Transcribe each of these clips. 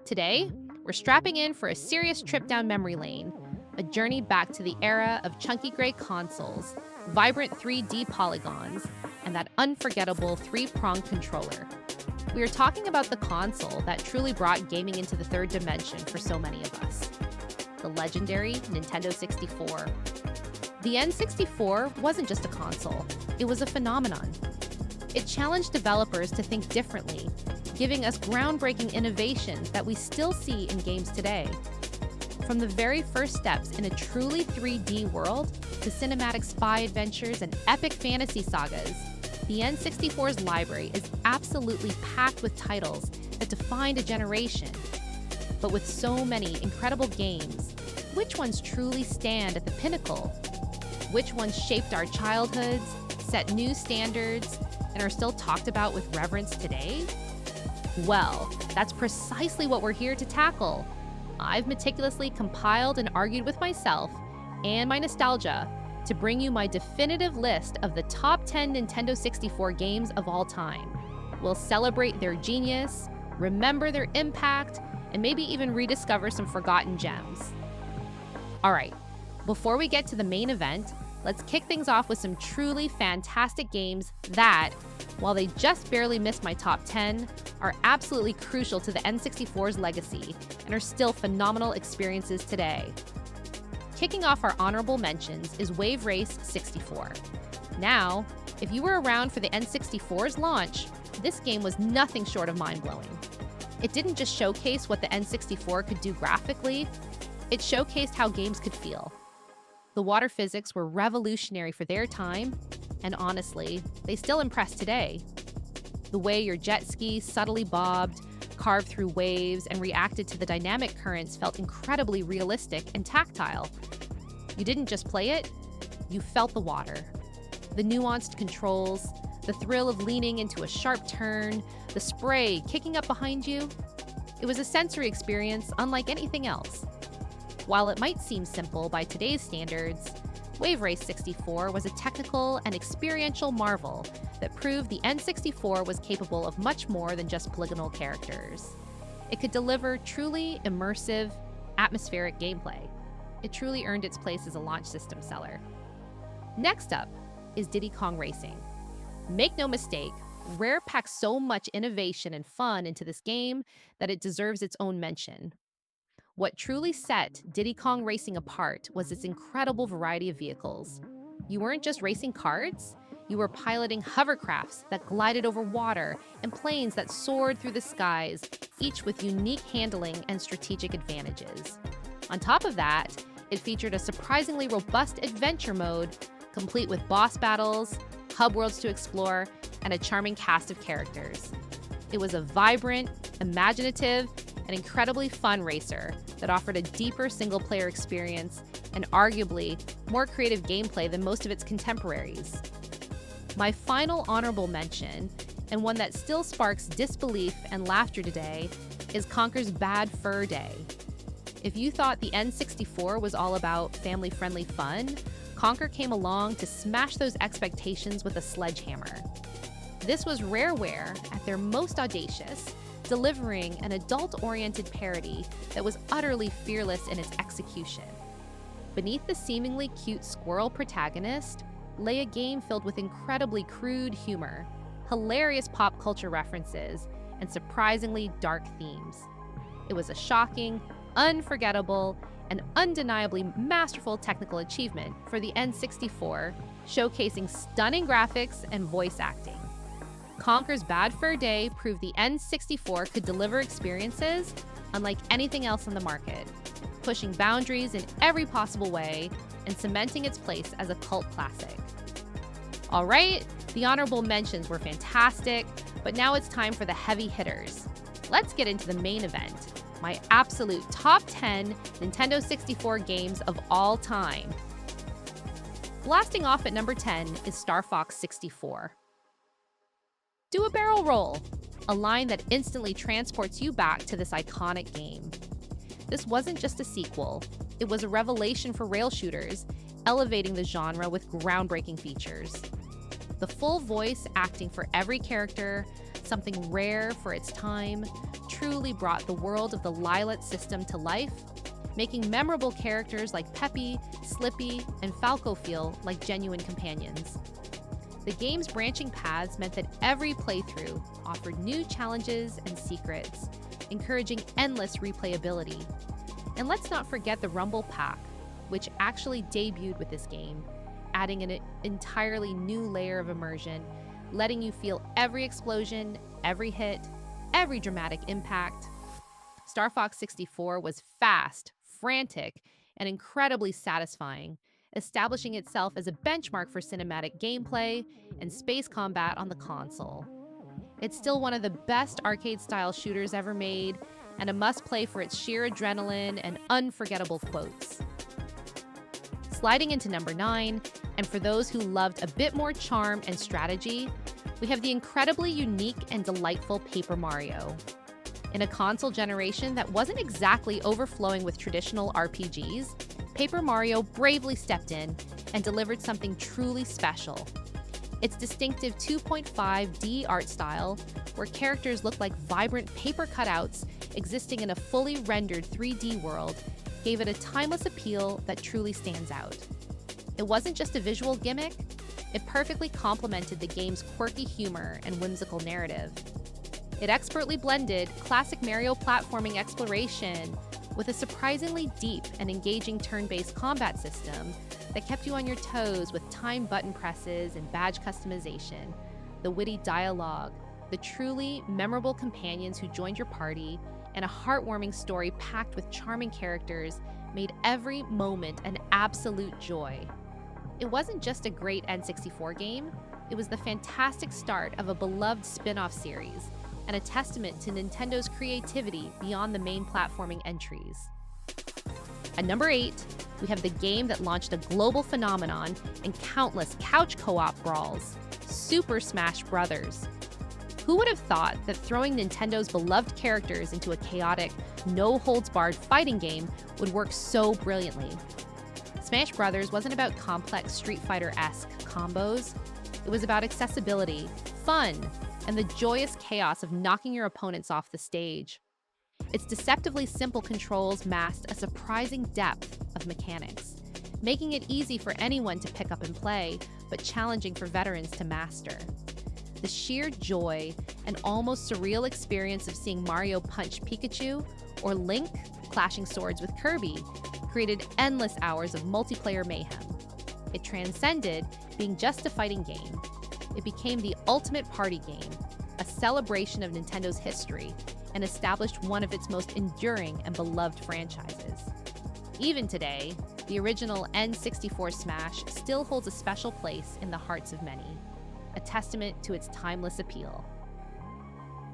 Today, we're strapping in for a serious trip down memory lane, a journey back to the era of chunky gray consoles, vibrant 3D polygons, and that unforgettable three-pronged controller. We are talking about the console that truly brought gaming into the third dimension for so many of us, the legendary Nintendo 64. The N64 wasn't just a console, it was a phenomenon. It challenged developers to think differently, giving us groundbreaking innovations that we still see in games today. From the very first steps in a truly 3D world to cinematic spy adventures and epic fantasy sagas, the N64's library is absolutely packed with titles that defined a generation. But with so many incredible games, which ones truly stand at the pinnacle? Which ones shaped our childhoods, set new standards, and are still talked about with reverence today? Well, that's precisely what we're here to tackle. I've meticulously compiled and argued with myself and my nostalgia to bring you my definitive list of the top 10 Nintendo 64 games of all time. We'll celebrate their genius, remember their impact, and maybe even rediscover some forgotten gems. All right, before we get to the main event, let's kick things off with some truly fantastic games that, while they just barely missed my top 10, are absolutely crucial to the N64's legacy and are still phenomenal experiences today. Kicking off our honorable mentions is Wave Race 64. Now, if you were around for the N64's launch, this game was nothing short of mind-blowing. It didn't just showcase what the N64 could do graphically, it showcased how games could feel. The water physics were revolutionary for their time, and honestly, they still impress today. The way your jet ski subtly bobbed, carved through waves, and reacted to the dynamic currents felt incredibly realistic and tactile. You didn't just play it, you felt the water. The nuanced controls, the thrill of leaning into a sharp turn, the spray kicking up behind you. It was a sensory experience unlike anything else. While it might seem simple by today's standards, Wave Race 64 was a technical and experiential marvel that proved the N64 was capable of much more than just polygonal characters. It could deliver truly immersive, atmospheric gameplay. It truly earned its place as a launch system seller. Next up is Diddy Kong Racing. Make no mistake, Rare packed so much innovation and fun into this game that it deserves its own mention. What truly set Diddy Kong Racing apart was its incredible variety of vehicles. You weren't just racing karts, you were piloting hovercrafts that glided over water and planes that soared through the skies, each with unique handling and strategic advantages. On top of that, it featured a surprisingly robust adventure mode, complete with boss battles, hub worlds to explore, and a charming cast of characters. It was a vibrant, imaginative, and incredibly fun racer that offered a deeper single-player experience and arguably more creative gameplay than most of its contemporaries. My final honorable mention, and one that still sparks disbelief and laughter today, is Conker's Bad Fur Day. If you thought the N64 was all about family-friendly fun, Conker came along to smash those expectations with a sledgehammer. This was Rareware at their most audacious, delivering an adult-oriented parody that was utterly fearless in its execution. Beneath the seemingly cute squirrel protagonist lay a game filled with incredibly crude humor, hilarious pop culture references, and surprisingly dark themes. It was a shocking, unforgettable, and undeniably masterful technical achievement for the N64, showcasing stunning graphics and voice acting. Conker's Bad Fur Day proved the N64 could deliver experiences unlike anything else on the market, pushing boundaries in every possible way and cementing its place as a cult classic. All right, the honorable mentions were fantastic, but now it's time for the heavy hitters. Let's get into the main event, my absolute top 10 Nintendo 64 games of all time. Blasting off at number 10 is Star Fox 64. Do a barrel roll, a line that instantly transports you back to this iconic game. This wasn't just a sequel, it was a revelation for rail shooters, elevating the genre with groundbreaking features. The full voice acting for every character, something rare for its time, truly brought the world of the Lylat system to life, making memorable characters like Peppy, Slippy, and Falco feel like genuine companions. The game's branching paths meant that every playthrough offered new challenges and secrets, encouraging endless replayability. And let's not forget the Rumble Pack, which actually debuted with this game, adding an entirely new layer of immersion, letting you feel every explosion, every hit, every dramatic impact. Star Fox 64 was fast, frantic, and incredibly satisfying, establishing itself as a benchmark for cinematic gameplay and space combat on the console. It's still one of the best arcade-style shooters ever made, and a must-play for its sheer adrenaline and unforgettable quotes. Sliding into number 9, and for those who loved a bit more charm and strategy, we have the incredibly unique and delightful Paper Mario. In a console generation that wasn't exactly overflowing with traditional RPGs, Paper Mario bravely stepped in and delivered something truly special. Its distinctive 2.5D art style, where characters look like vibrant paper cutouts existing in a fully rendered 3D world, gave it a timeless appeal that truly stands out. It wasn't just a visual gimmick, it perfectly complemented the game's quirky humor and whimsical narrative. It expertly blended classic Mario platforming exploration with a surprisingly deep and engaging turn-based combat system that kept you on your toes with timed button presses and badge customization, the witty dialogue, the truly memorable companions who joined your party, and a heartwarming story packed with charming characters made every moment an absolute joy. It wasn't just a great N64 game, it was the fantastic start of a beloved spin-off series, and a testament to Nintendo's creativity beyond the main platforming entries. At number 8, we have the game that launched a global phenomenon and countless couch co-op brawls, Super Smash Bros. Who would have thought that throwing Nintendo's beloved characters into a chaotic, no-holds-barred fighting game would work so brilliantly? Smash Bros. Wasn't about complex Street Fighter-esque combos. It was about accessibility, fun, and the joyous chaos of knocking your opponents off the stage. Its deceptively simple controls masked a surprising depth of mechanics, making it easy for anyone to pick up and play, but challenging for veterans to master. The sheer joy and almost surreal experience of seeing Mario punch Pikachu or Link clashing swords with Kirby created endless hours of multiplayer mayhem. It transcended being just a fighting game. It became the ultimate party game, a celebration of Nintendo's history, and established one of its most enduring and beloved franchises. Even today, the original N64 Smash still holds a special place in the hearts of many, a testament to its timeless appeal.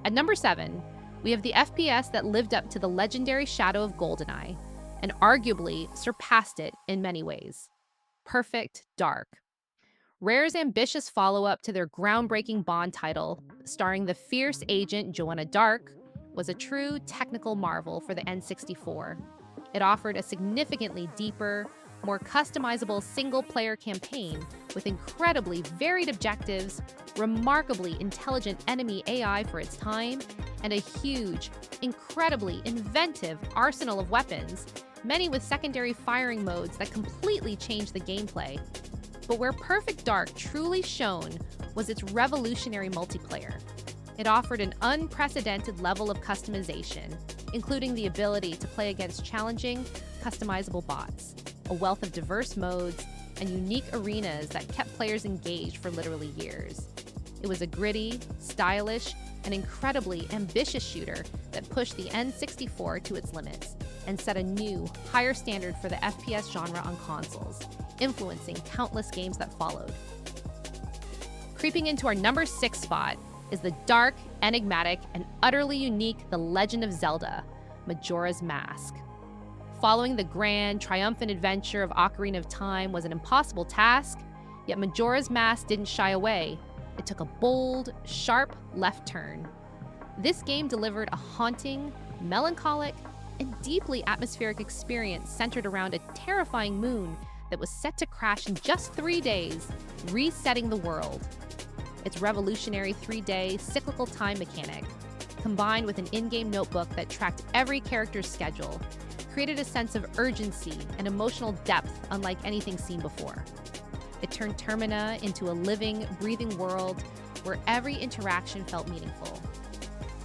At number 7, we have the FPS that lived up to the legendary shadow of GoldenEye, and arguably surpassed it in many ways. Perfect Dark. Rare's ambitious follow-up to their groundbreaking Bond title, starring the fierce agent Joanna Dark, was a true technical marvel for the N64. It offered a significantly deeper, more customizable single-player campaign with incredibly varied objectives, remarkably intelligent enemy AI for its time, and a huge, incredibly inventive arsenal of weapons, many with secondary firing modes that completely changed the gameplay. But where Perfect Dark truly shone was its revolutionary multiplayer. It offered an unprecedented level of customization, including the ability to play against challenging, customizable bots, a wealth of diverse modes, and unique arenas that kept players engaged for literally years. It was a gritty, stylish, and incredibly ambitious shooter that pushed the N64 to its limits and set a new, higher standard for the FPS genre on consoles, influencing countless games that followed. Creeping into our number 6 spot is the dark, enigmatic, and utterly unique The Legend of Zelda, Majora's Mask. Following the grand, triumphant adventure of Ocarina of Time was an impossible task, yet Majora's Mask didn't shy away. It took a bold, sharp left turn. This game delivered a haunting, melancholic, and deeply atmospheric experience centered around a terrifying moon that was set to crash in just 3 days, resetting the world. Its revolutionary 3-day cyclical time mechanic, combined with an in-game notebook that tracked every character's schedule, created a sense of urgency and emotional depth unlike anything seen before. It turned Termina into a living, breathing world where every interaction felt meaningful.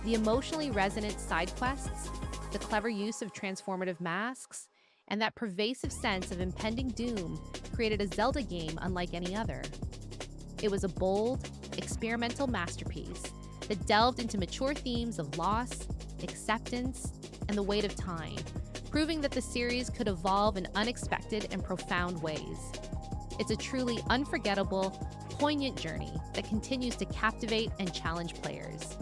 The emotionally resonant side quests, the clever use of transformative masks, and that pervasive sense of impending doom created a Zelda game unlike any other. It was a bold, experimental masterpiece that delved into mature themes of loss, acceptance, and the weight of time, proving that the series could evolve in unexpected and profound ways. It's a truly unforgettable, poignant journey that continues to captivate and challenge players.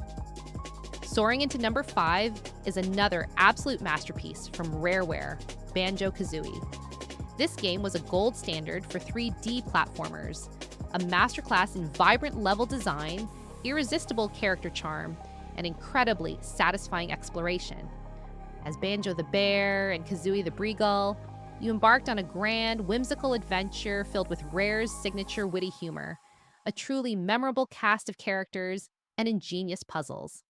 Soaring into number 5 is another absolute masterpiece from Rareware, Banjo-Kazooie. This game was a gold standard for 3D platformers, a masterclass in vibrant level design, irresistible character charm, and incredibly satisfying exploration. As Banjo the Bear and Kazooie the Breegull, you embarked on a grand, whimsical adventure filled with Rare's signature witty humor, a truly memorable cast of characters, and ingenious puzzles.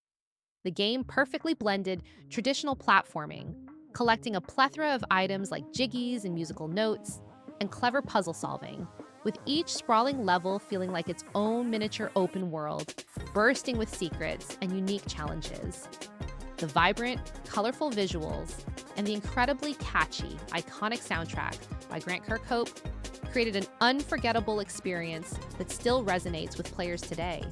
The game perfectly blended traditional platforming, collecting a plethora of items like jiggies and musical notes, and clever puzzle solving, with each sprawling level feeling like its own miniature open world, bursting with secrets and unique challenges. The vibrant, colorful visuals and the incredibly catchy, iconic soundtrack by Grant Kirkhope created an unforgettable experience that still resonates with players today.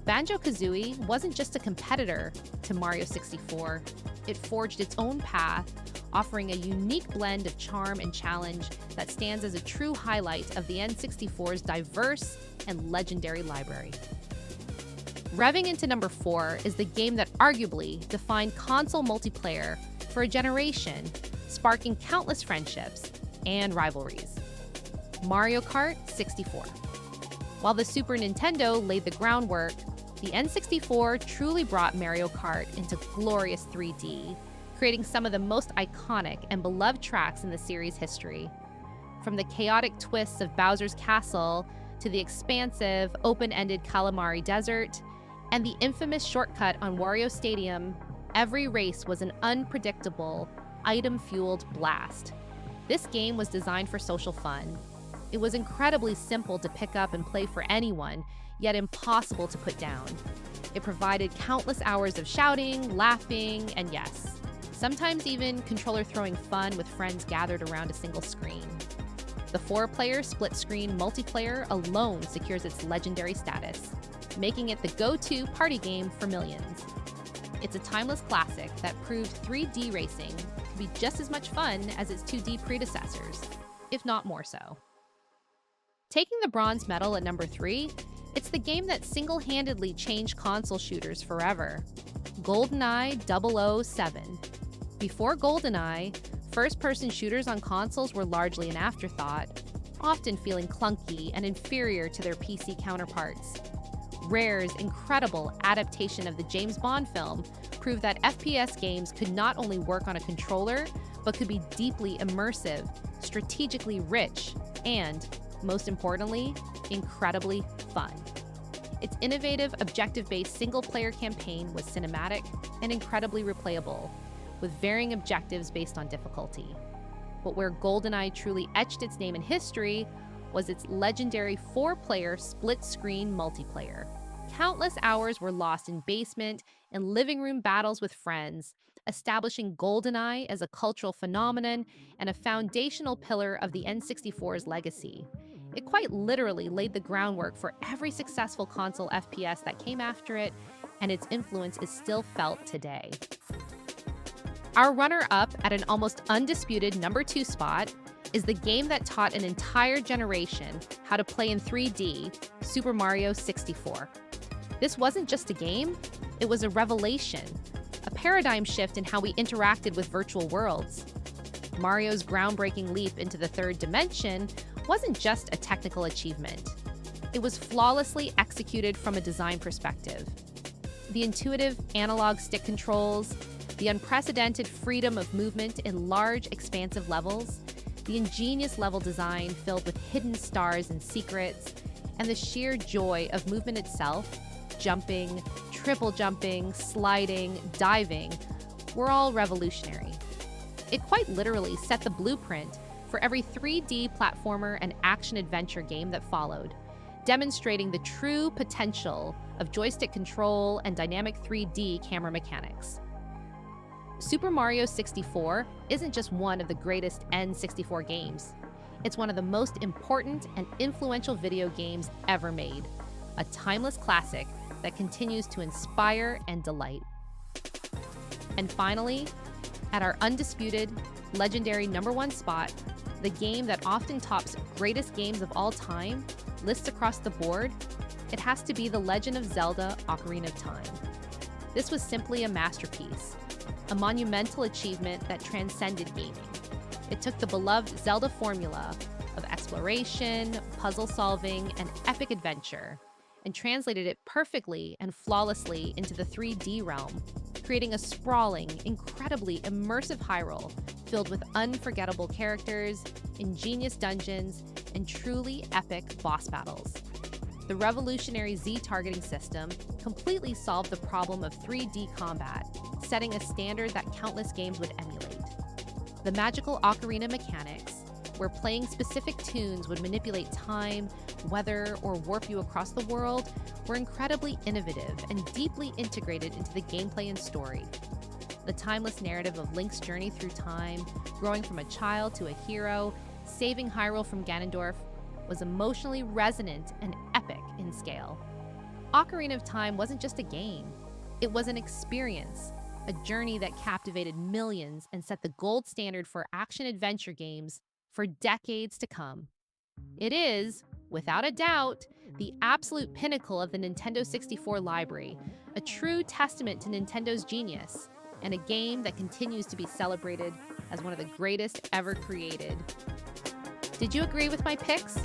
Banjo-Kazooie wasn't just a competitor to Mario 64, it forged its own path, offering a unique blend of charm and challenge that stands as a true highlight of the N64's diverse and legendary library. Revving into number 4 is the game that arguably defined console multiplayer for a generation, sparking countless friendships and rivalries. Mario Kart 64. While the Super Nintendo laid the groundwork, the N64 truly brought Mario Kart into glorious 3D, creating some of the most iconic and beloved tracks in the series' history. From the chaotic twists of Bowser's Castle to the expansive, open-ended Kalimari Desert, and the infamous shortcut on Wario Stadium, every race was an unpredictable, item-fueled blast. This game was designed for social fun. It was incredibly simple to pick up and play for anyone, yet impossible to put down. It provided countless hours of shouting, laughing, and yes, sometimes even controller-throwing fun with friends gathered around a single screen. The 4-player split-screen multiplayer alone secures its legendary status, making it the go-to party game for millions. It's a timeless classic that proved 3D racing could be just as much fun as its 2D predecessors, if not more so. Taking the bronze medal at number 3, it's the game that single-handedly changed console shooters forever, GoldenEye 007. Before GoldenEye, first-person shooters on consoles were largely an afterthought, often feeling clunky and inferior to their PC counterparts. Rare's incredible adaptation of the James Bond film proved that FPS games could not only work on a controller, but could be deeply immersive, strategically rich, and, most importantly, incredibly fun. Its innovative, objective-based single-player campaign was cinematic and incredibly replayable, with varying objectives based on difficulty. But where GoldenEye truly etched its name in history was its legendary 4-player split-screen multiplayer. Countless hours were lost in basement and living room battles with friends, establishing GoldenEye as a cultural phenomenon and a foundational pillar of the N64's legacy. It quite literally laid the groundwork for every successful console FPS that came after it, and its influence is still felt today. Our runner-up at an almost undisputed number 2 spot is the game that taught an entire generation how to play in 3D, Super Mario 64. This wasn't just a game, it was a revelation, a paradigm shift in how we interacted with virtual worlds. Mario's groundbreaking leap into the third dimension wasn't just a technical achievement. It was flawlessly executed from a design perspective. The intuitive analog stick controls, the unprecedented freedom of movement in large, expansive levels, the ingenious level design filled with hidden stars and secrets, and the sheer joy of movement itself, jumping, triple jumping, sliding, diving were all revolutionary. It quite literally set the blueprint for every 3D platformer and action-adventure game that followed, demonstrating the true potential of joystick control and dynamic 3D camera mechanics. Super Mario 64 isn't just one of the greatest N64 games. It's one of the most important and influential video games ever made, a timeless classic that continues to inspire and delight. And finally, at our undisputed, legendary #1 spot, the game that often tops greatest games of all time, lists across the board, it has to be The Legend of Zelda: Ocarina of Time. This was simply a masterpiece, a monumental achievement that transcended gaming. It took the beloved Zelda formula of exploration, puzzle solving, and epic adventure, and translated it perfectly and flawlessly into the 3D realm, creating a sprawling, incredibly immersive Hyrule filled with unforgettable characters, ingenious dungeons, and truly epic boss battles. The revolutionary Z targeting system completely solved the problem of 3D combat, setting a standard that countless games would emulate. The magical ocarina mechanics, where playing specific tunes would manipulate time, weather, or warp you across the world, were incredibly innovative and deeply integrated into the gameplay and story. The timeless narrative of Link's journey through time, growing from a child to a hero, saving Hyrule from Ganondorf, was emotionally resonant and epic in scale. Ocarina of Time wasn't just a game. It was an experience, a journey that captivated millions and set the gold standard for action-adventure games for decades to come. It is, without a doubt, the absolute pinnacle of the Nintendo 64 library, a true testament to Nintendo's genius, and a game that continues to be celebrated as one of the greatest ever created. Did you agree with my picks?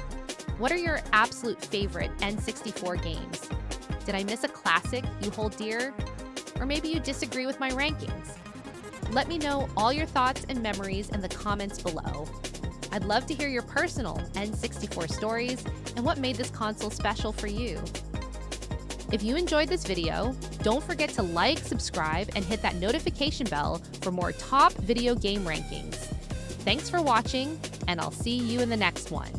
What are your absolute favorite N64 games? Did I miss a classic you hold dear? Or maybe you disagree with my rankings? Let me know all your thoughts and memories in the comments below. I'd love to hear your personal N64 stories and what made this console special for you. If you enjoyed this video, don't forget to like, subscribe, and hit that notification bell for more top video game rankings. Thanks for watching, and I'll see you in the next one.